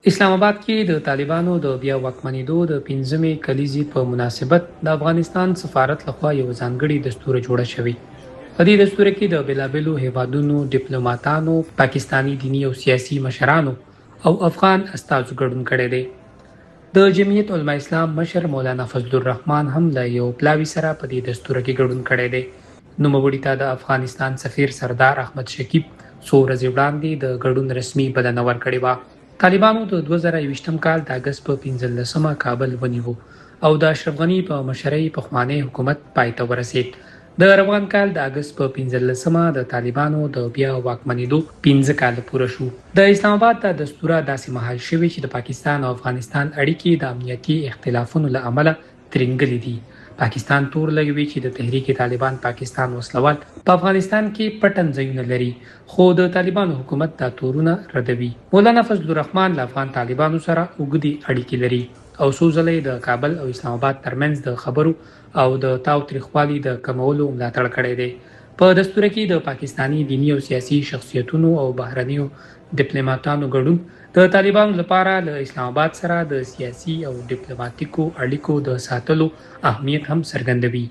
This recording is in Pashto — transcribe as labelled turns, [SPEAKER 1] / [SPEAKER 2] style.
[SPEAKER 1] اسلام آباد کې د طالبانو د بیا واکمنېدو د 15مې کلیزې په مناسبت د افغانستان سفارت لخوا یو ځانګړي دستور جوړه شوی. په دې دستور کې د بېلابېلو هیوادونو ډیپلوماټانو، پاکستانی دینی او سیاسي مشرانو او افغان استازو ګډون کړی دی. د جمعیت علما اسلام مشر مولانا فضل الرحمن هم له یو پلاوي سره په دې دستور کې ګډون کړی دی. نوموړي ته د افغانستان سفیر سردار احمد شکیب څو ورځې وړاندې د ګډون رسمي بلنه ورکړې وه. طالبانو د 2021م کال د اګست په 15مه کابل ونیو او د اشرف غني په مشرۍ پخوانی حکومت پای ته ورسید. د روان کال د اګست په 15مه د طالبانو د بیا واکمنېدو 15 کال پوره شو. د اسلام آباد د دستور داسې مهال شوی چې د پاکستان او افغانستان اړیکې د امنیتي اختلافونو له امله ترنګلې دي. پاکستان تور لګوي چې د تحریک طالبان پاکستان وسلوال په افغانستان کې پټن ځایونه لري، خو د طالبانو حکومت دا تورونه ردوي. مولانا فضل الرحمن له افغان طالبانو سره اوږدې اړیکې لري او څو ځله د کابل او اسلام آباد ترمنځ د خبرو او د تاوتریخوالي د کمولو ملاتړ کړی دی. په دستور کې د پاکستانی دینی او سیاسي شخصیتونو او بهرنیو ډیپلوماټانو ګډون د طالبانو لپاره له اسلام آباد سره د سیاسي او ډیپلوماټیکو اړیکو د ساتلو اهمیت هم څرګندوي.